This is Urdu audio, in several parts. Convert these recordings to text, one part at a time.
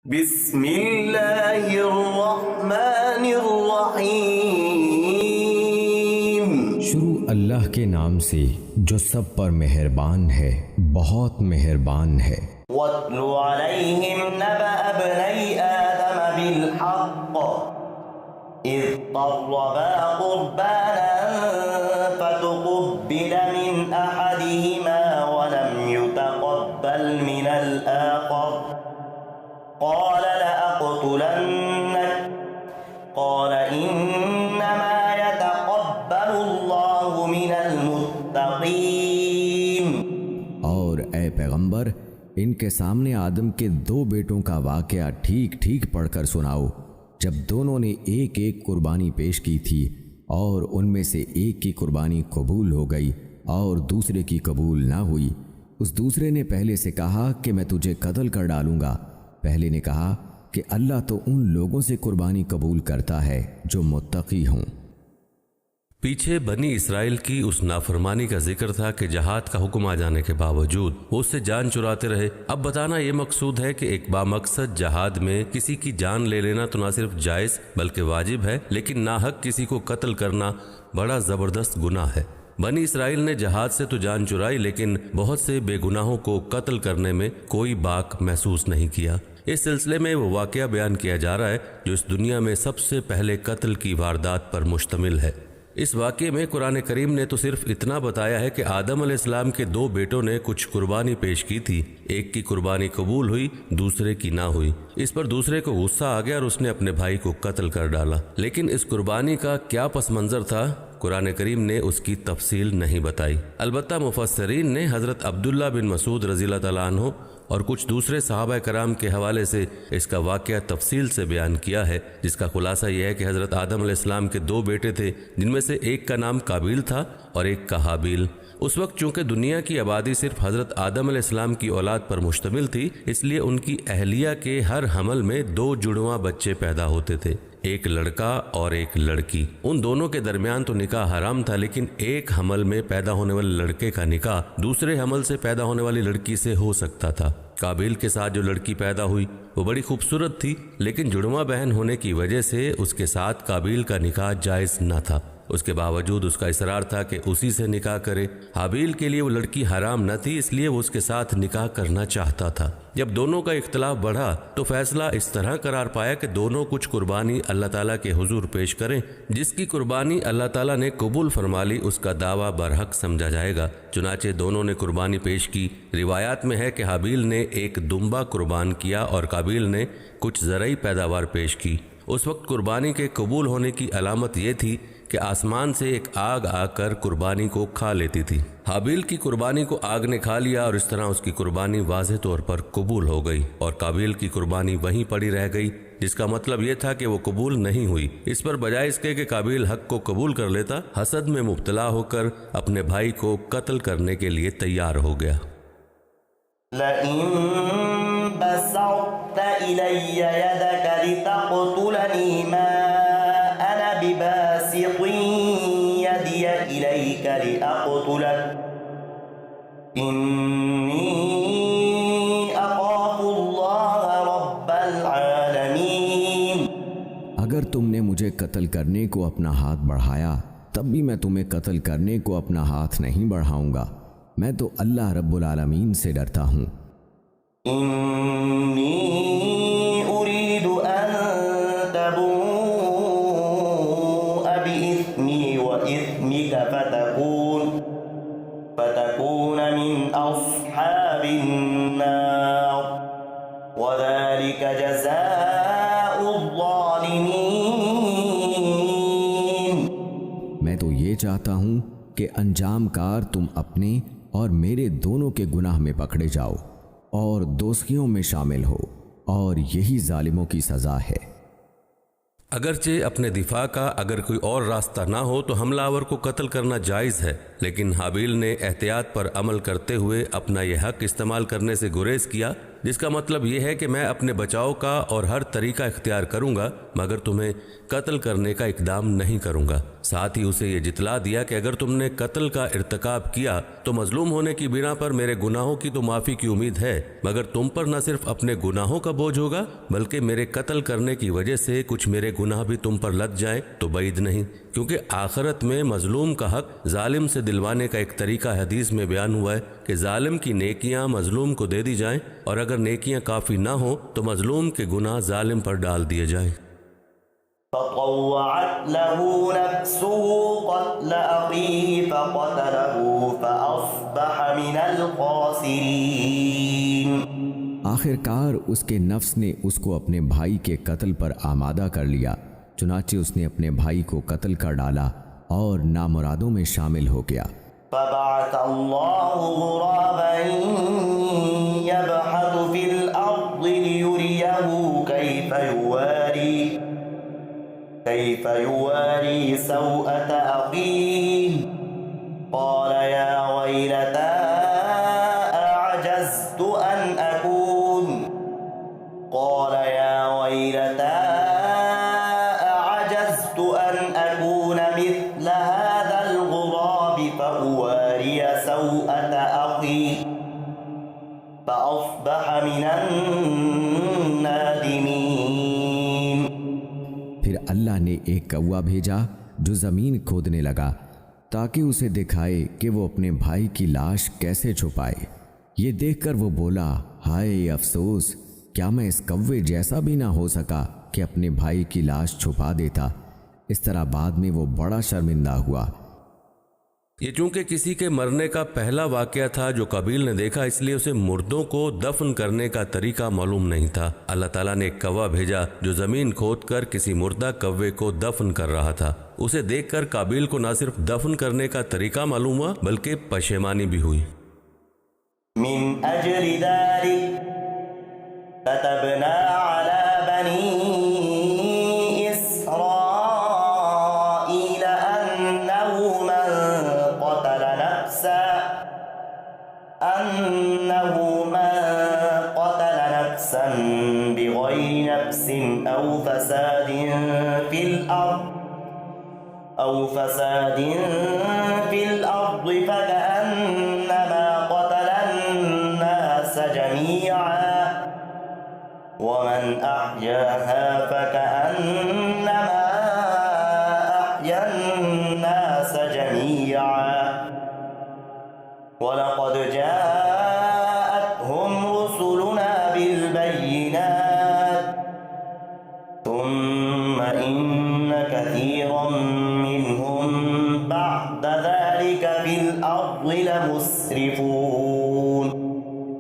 بسم اللہ الرحمن الرحیم۔ شروع اللہ کے نام سے جو سب پر مہربان ہے، بہت مہربان ہے۔ وَاتْلُ عَلَيْهِمْ نَبَأَ ابْنَيْ آدَمَ بِالْحَقِّ إِذْ قَرَّبَا قُرْبَانًا فَتُقُبِّلَ مِنْ أَحَدِهِمَا وَلَمْ يُتَقَبَّلْ مِنَ الْآخَرِ قَالَ لَأَقْتُلَنَّكَ قَالَ إِنَّمَا يَتَقَبَّلُ اللَّهُ مِنَ الْمُتَّقِينَ۔ اور اے پیغمبر، ان کے سامنے آدم کے دو بیٹوں کا واقعہ ٹھیک ٹھیک پڑھ کر سناؤ، جب دونوں نے ایک ایک قربانی پیش کی تھی اور ان میں سے ایک کی قربانی قبول ہو گئی اور دوسرے کی قبول نہ ہوئی۔ اس دوسرے نے پہلے سے کہا کہ میں تجھے قتل کر ڈالوں گا، پہلے نے کہا کہ اللہ تو ان لوگوں سے قربانی قبول کرتا ہے جو متقی ہوں۔ پیچھے بنی اسرائیل کی اس نافرمانی کا ذکر تھا کہ جہاد کا حکم آ جانے کے باوجود وہ اس سے جان چراتے رہے۔ اب بتانا یہ مقصود ہے کہ ایک بامقصد جہاد میں کسی کی جان لے لینا تو نہ صرف جائز بلکہ واجب ہے، لیکن ناحق کسی کو قتل کرنا بڑا زبردست گناہ ہے۔ بنی اسرائیل نے جہاد سے تو جان چرائی، لیکن بہت سے بے گناہوں کو قتل کرنے میں کوئی باک محسوس نہیں کیا۔ اس سلسلے میں وہ واقعہ بیان کیا جا رہا ہے جو اس دنیا میں سب سے پہلے قتل کی واردات پر مشتمل ہے۔ اس واقعے میں قرآن کریم نے تو صرف اتنا بتایا ہے کہ آدم علیہ السلام کے دو بیٹوں نے کچھ قربانی پیش کی تھی، ایک کی قربانی قبول ہوئی، دوسرے کی نہ ہوئی۔ اس پر دوسرے کو غصہ آ گیا اور اس نے اپنے بھائی کو قتل کر ڈالا، لیکن اس قربانی کا کیا پس منظر تھا قرآن کریم نے اس کی تفصیل نہیں بتائی۔ البتہ مفسرین نے حضرت عبداللہ بن مسعود رضی اللہ تعالیٰ عنہ اور کچھ دوسرے صحابہ کرام کے حوالے سے اس کا واقعہ تفصیل سے بیان کیا ہے، جس کا خلاصہ یہ ہے کہ حضرت آدم علیہ السلام کے دو بیٹے تھے، جن میں سے ایک کا نام قابیل تھا اور ایک کا حابیل۔ اس وقت چونکہ دنیا کی آبادی صرف حضرت آدم علیہ السلام کی اولاد پر مشتمل تھی، اس لیے ان کی اہلیہ کے ہر حمل میں دو جڑواں بچے پیدا ہوتے تھے، ایک لڑکا اور ایک لڑکی۔ ان دونوں کے درمیان تو نکاح حرام تھا، لیکن ایک حمل میں پیدا ہونے والے لڑکے کا نکاح دوسرے حمل سے پیدا ہونے والی لڑکی سے ہو سکتا تھا۔ قابیل کے ساتھ جو لڑکی پیدا ہوئی وہ بڑی خوبصورت تھی، لیکن جڑواں بہن ہونے کی وجہ سے اس کے ساتھ قابیل کا نکاح جائز نہ تھا۔ اس کے باوجود اس کا اصرار تھا کہ اسی سے نکاح کرے۔ حابیل کے لیے وہ لڑکی حرام نہ تھی، اس لیے وہ اس کے ساتھ نکاح کرنا چاہتا تھا۔ جب دونوں کا اختلاف بڑھا تو فیصلہ اس طرح قرار پایا کہ دونوں کچھ قربانی اللہ تعالیٰ کے حضور پیش کریں۔ جس کی قربانی اللہ تعالیٰ نے قبول فرما لی اس کا دعویٰ برحق سمجھا جائے گا۔ چنانچہ دونوں نے قربانی پیش کی۔ روایات میں ہے کہ حابیل نے ایک دمبا قربان کیا اور قابیل نے کچھ زرعی پیداوار پیش کی۔ اس وقت قربانی کے قبول ہونے کی علامت یہ تھی کہ آسمان سے ایک آگ آ کر قربانی کو کھا لیتی تھی۔ حابیل کی قربانی کو آگ نے کھا لیا اور اس طرح اس کی قربانی واضح طور پر قبول ہو گئی، اور قابیل کی قربانی وہیں پڑی رہ گئی، جس کا مطلب یہ تھا کہ وہ قبول نہیں ہوئی۔ اس پر بجائے اس کے کہ قابیل حق کو قبول کر لیتا، حسد میں مبتلا ہو کر اپنے بھائی کو قتل کرنے کے لیے تیار ہو گیا۔ لَئِن بَسَطتَ إِلَيَّ يَدَكَ لِتَقْتُلَنِي مَا أَنَا بِبَاسِطٍ يَدِيَ إِلَيْكَ لِأَقْتُلَكَ إِنِّي أَخَافُ اللَّهَ رَبَّ الْعَالَمِينَ۔ اگر تم نے مجھے قتل کرنے کو اپنا ہاتھ بڑھایا، تب بھی میں تمہیں قتل کرنے کو اپنا ہاتھ نہیں بڑھاؤں گا، میں تو اللہ رب العالمین سے ڈرتا ہوں۔ إِنِّي أُرِيدُ أَن تَبُوءَ بِإِثْمِي وَإِثْمِكَ فتكون من أصحاب النار وذلك جزاء الظالمين۔ میں تو یہ چاہتا ہوں کہ انجام کار تم اپنے اور میرے دونوں کے گناہ میں پکڑے جاؤ اور دوزخیوں میں شامل ہو، اور یہی ظالموں کی سزا ہے۔ اگرچہ اپنے دفاع کا اگر کوئی اور راستہ نہ ہو تو حملہ آور کو قتل کرنا جائز ہے، لیکن حابیل نے احتیاط پر عمل کرتے ہوئے اپنا یہ حق استعمال کرنے سے گریز کیا جس کا مطلب یہ ہے کہ میں اپنے بچاؤ کا اور ہر طریقہ اختیار کروں گا مگر تمہیں قتل کرنے کا اقدام نہیں کروں گا۔ ساتھ ہی اسے یہ جتلا دیا کہ اگر تم نے قتل کا ارتکاب کیا تو مظلوم ہونے کی بنا پر میرے گناہوں کی تو معافی کی امید ہے، مگر تم پر نہ صرف اپنے گناہوں کا بوجھ ہوگا بلکہ میرے قتل کرنے کی وجہ سے کچھ میرے گناہ بھی تم پر لگ جائیں تو بعید نہیں، کیونکہ آخرت میں مظلوم کا حق ظالم سے دلوانے کا ایک طریقہ حدیث میں بیان ہوا ہے کہ ظالم کی نیکیاں مظلوم کو دے دی جائیں اور اگر نیکیاں کافی نہ ہوں تو مظلوم کے گناہ ظالم پر ڈال دیے جائیں۔ فطوعت له نفسه قتل أخيه فقتله فأصبح من الخاسرين۔ آخر کار اس کے نفس نے اس کو اپنے بھائی کے قتل پر آمادہ کر لیا، چنانچہ اس نے اپنے بھائی کو قتل کر ڈالا اور نامرادوں میں شامل ہو گیا۔ فبعث الله غرابا يبحث في الأرض ليريه كيف يواري سوءة أخيه قال يا ويلتى أعجزت أن أكون مثل هذا الغراب فأواري سوءة أخي فأصبح من النادمين۔ پھر اللہ نے ایک کوا بھیجا جو زمین کھودنے لگا تاکہ اسے دکھائے کہ وہ اپنے بھائی کی لاش کیسے چھپائے۔ یہ دیکھ کر وہ بولا، ہائے افسوس، کیا میں اس کوے جیسا بھی نہ ہو سکا کہ اپنے بھائی کی لاش چھپا دیتا۔ اس طرح بعد میں وہ بڑا شرمندہ ہوا۔ یہ چونکہ کسی کے مرنے کا پہلا واقعہ تھا جو قابیل نے دیکھا، اس لیے اسے مردوں کو دفن کرنے کا طریقہ معلوم نہیں تھا۔ اللہ تعالیٰ نے ایک کوا بھیجا جو زمین کھود کر کسی مردہ کوے کو دفن کر رہا تھا۔ اسے دیکھ کر قابیل کو نہ صرف دفن کرنے کا طریقہ معلوم ہوا بلکہ پشیمانی بھی ہوئی۔ من أجل ذلك كتبنا على بني إسرائيل أنه من قتل نفسا بغير نفس أو فساد في الأرض فكأنما قتل الناس جميعا ومن أحياها فكأنما أحيا الناس جميعا ولقد جاءتهم رسلنا بالبينات ثم إن كثيرا منهم بعد ذلك في الأرض لمسرفون۔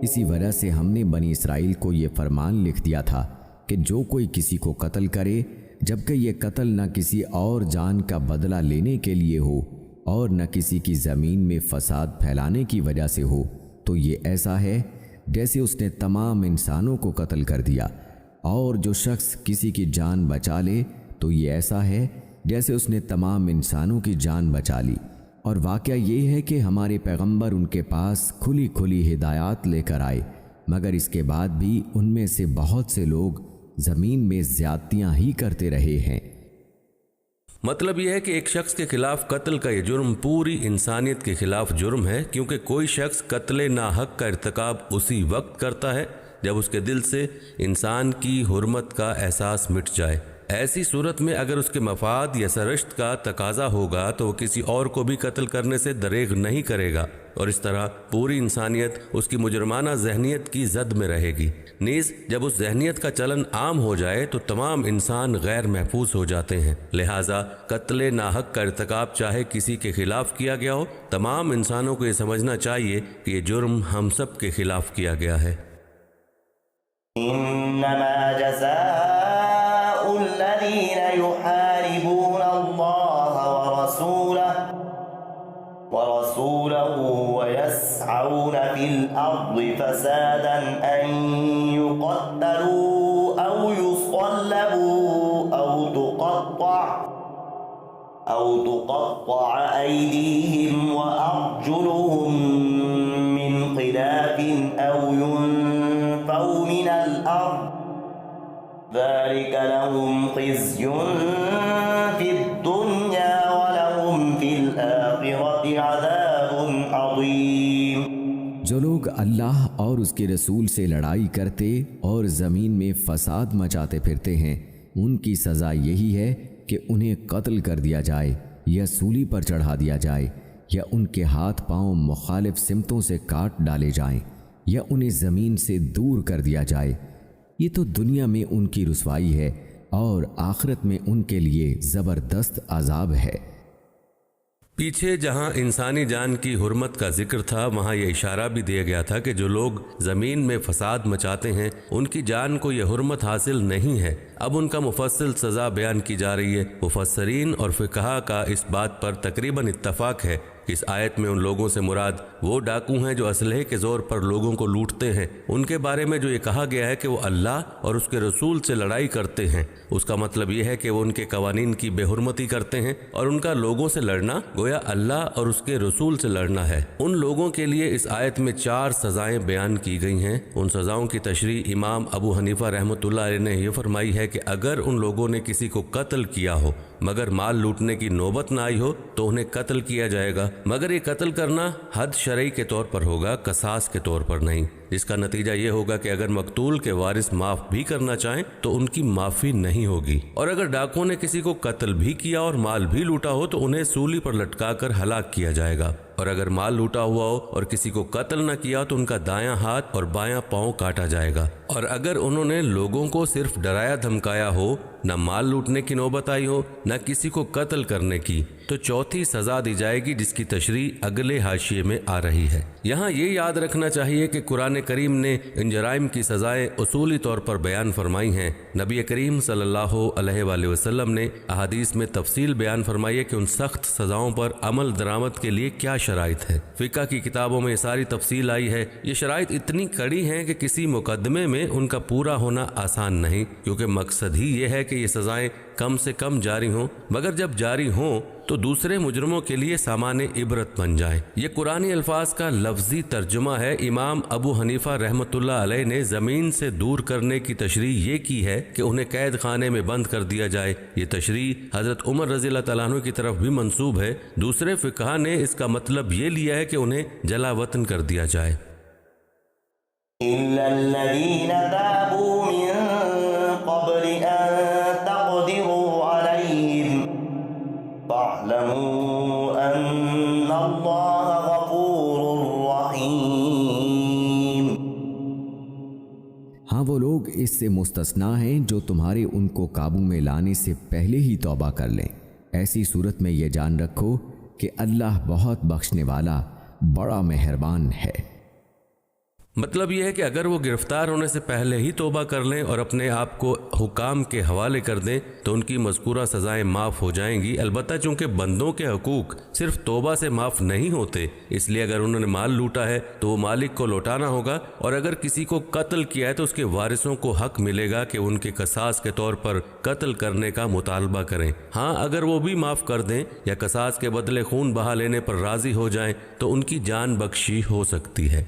اسی وجہ سے ہم نے بنی اسرائیل کو یہ فرمان لکھ دیا تھا کہ جو کوئی کسی کو قتل کرے جبکہ یہ قتل نہ کسی اور جان کا بدلہ لینے کے لیے ہو اور نہ کسی کی زمین میں فساد پھیلانے کی وجہ سے ہو تو یہ ایسا ہے جیسے اس نے تمام انسانوں کو قتل کر دیا، اور جو شخص کسی کی جان بچا لے تو یہ ایسا ہے جیسے اس نے تمام انسانوں کی جان بچا لی۔ اور واقعہ یہ ہے کہ ہمارے پیغمبر ان کے پاس کھلی کھلی ہدایات لے کر آئے، مگر اس کے بعد بھی ان میں سے بہت سے لوگ زمین میں زیادتیاں ہی کرتے رہے ہیں۔ مطلب یہ ہے کہ ایک شخص کے خلاف قتل کا یہ جرم پوری انسانیت کے خلاف جرم ہے، کیونکہ کوئی شخص قتل ناحق کا ارتکاب اسی وقت کرتا ہے جب اس کے دل سے انسان کی حرمت کا احساس مٹ جائے۔ ایسی صورت میں اگر اس کے مفاد یا سرشت کا تقاضا ہوگا تو وہ کسی اور کو بھی قتل کرنے سے دریغ نہیں کرے گا، اور اس طرح پوری انسانیت اس کی مجرمانہ ذہنیت کی زد میں رہے گی۔ نیز جب اس ذہنیت کا چلن عام ہو جائے تو تمام انسان غیر محفوظ ہو جاتے ہیں۔ لہٰذا قتل ناحق کا ارتکاب چاہے کسی کے خلاف کیا گیا ہو، تمام انسانوں کو یہ سمجھنا چاہیے کہ یہ جرم ہم سب کے خلاف کیا گیا ہے۔ إنما جزاء الذين يحاربون الله ورسوله ويسعون في الأرض فسادا أن يقتلوا أو يصلبوا أو تقطع أيديهم وأرجلهم من خلاف أو ينفوا ذلك لهم خزي في الدنيا ولهم في الآخرة عذاب عظيم۔ جو لوگ اللہ اور اس کے رسول سے لڑائی کرتے اور زمین میں فساد مچاتے پھرتے ہیں، ان کی سزا یہی ہے کہ انہیں قتل کر دیا جائے یا سولی پر چڑھا دیا جائے، یا ان کے ہاتھ پاؤں مخالف سمتوں سے کاٹ ڈالے جائیں، یا انہیں زمین سے دور کر دیا جائے۔ یہ تو دنیا میں ان کی رسوائی ہے، اور آخرت میں ان کے لیے زبردست عذاب ہے۔ پیچھے جہاں انسانی جان کی حرمت کا ذکر تھا، وہاں یہ اشارہ بھی دیا گیا تھا کہ جو لوگ زمین میں فساد مچاتے ہیں ان کی جان کو یہ حرمت حاصل نہیں ہے۔ اب ان کا مفصل سزا بیان کی جا رہی ہے۔ مفسرین اور فقہاء کا اس بات پر تقریباً اتفاق ہے کہ اس آیت میں ان لوگوں سے مراد وہ ڈاکو ہیں جو اسلحے کے زور پر لوگوں کو لوٹتے ہیں۔ ان کے بارے میں جو یہ کہا گیا ہے کہ وہ اللہ اور اس کے رسول سے لڑائی کرتے ہیں، اس کا مطلب یہ ہے کہ وہ ان کے قوانین کی بے حرمتی کرتے ہیں، اور ان کا لوگوں سے لڑنا گویا اللہ اور اس کے رسول سے لڑنا ہے۔ ان لوگوں کے لیے اس آیت میں 4 سزائیں بیان کی گئی ہیں۔ ان سزاؤں کی تشریح امام ابو حنیفہ رحمۃ اللہ علیہ نے یہ فرمائی ہے کہ اگر ان لوگوں نے کسی کو قتل کیا ہو مگر مال لوٹنے کی نوبت نہ آئی ہو تو انہیں قتل کیا جائے گا، مگر یہ قتل کرنا حد شرعی کے طور پر ہوگا، قصاص کے طور پر نہیں۔ اس کا نتیجہ یہ ہوگا کہ اگر مقتول کے وارث معاف بھی کرنا چاہیں تو ان کی معافی نہیں ہوگی، اور اگر ڈاکوؤں نے کسی کو قتل بھی کیا اور مال بھی لوٹا ہو تو انہیں سولی پر لٹکا کر ہلاک کیا جائے گا، اور اگر مال لوٹا ہوا ہو اور کسی کو قتل نہ کیا تو ان کا دایاں ہاتھ اور بایاں پاؤں کاٹا جائے گا، اور اگر انہوں نے لوگوں کو صرف ڈرایا دھمکایا ہو، نہ مال لوٹنے کی نوبت آئی ہو نہ کسی کو قتل کرنے کی، تو 4تھی سزا دی جائے گی جس کی تشریح اگلے حاشیے میں آ رہی ہے۔ یہاں یہ یاد رکھنا چاہیے کہ قرآن کریم نے ان جرائم کی سزائیں اصولی طور پر بیان فرمائی ہیں۔ نبی کریم صلی اللہ علیہ وآلہ وسلم نے احادیث میں تفصیل بیان فرمائی ہے کہ ان سخت سزاؤں پر عمل درآمد کے لیے کیا شرائط ہے۔ فقہ کی کتابوں میں یہ ساری تفصیل آئی ہے۔ یہ شرائط اتنی کڑی ہیں کہ کسی مقدمے میں ان کا پورا ہونا آسان نہیں، کیونکہ مقصد ہی یہ ہے کہ یہ سزائیں کم سے کم جاری ہوں، مگر جب جاری ہوں تو دوسرے مجرموں کے لیے سامان عبرت بن جائیں۔ یہ قرآنی الفاظ کا لفظی ترجمہ ہے۔ امام ابو حنیفہ رحمۃ اللہ علیہ نے زمین سے دور کرنے کی تشریح یہ کی ہے کہ انہیں قید خانے میں بند کر دیا جائے۔ یہ تشریح حضرت عمر رضی اللہ تعالیٰ عنہ کی طرف بھی منسوب ہے۔ دوسرے فقہاء نے اس کا مطلب یہ لیا ہے کہ انہیں جلا وطن کر دیا جائے۔ إلا الذين تابوا من قبل أن تقدروا عليهم فاعلموا أن الله غفور رحيم۔ ہاں، وہ لوگ اس سے مستثنا ہیں جو تمہارے ان کو قابو میں لانے سے پہلے ہی توبہ کر لیں۔ ایسی صورت میں یہ جان رکھو کہ اللہ بہت بخشنے والا، بڑا مہربان ہے۔ مطلب یہ ہے کہ اگر وہ گرفتار ہونے سے پہلے ہی توبہ کر لیں اور اپنے آپ کو حکام کے حوالے کر دیں تو ان کی مذکورہ سزائیں معاف ہو جائیں گی۔ البتہ چونکہ بندوں کے حقوق صرف توبہ سے معاف نہیں ہوتے، اس لیے اگر انہوں نے مال لوٹا ہے تو وہ مالک کو لوٹانا ہوگا، اور اگر کسی کو قتل کیا ہے تو اس کے وارثوں کو حق ملے گا کہ ان کے قصاص کے طور پر قتل کرنے کا مطالبہ کریں۔ ہاں، اگر وہ بھی معاف کر دیں یا قصاص کے بدلے خون بہا لینے پر راضی ہو جائیں تو ان کی جان بخشی ہو سکتی ہے۔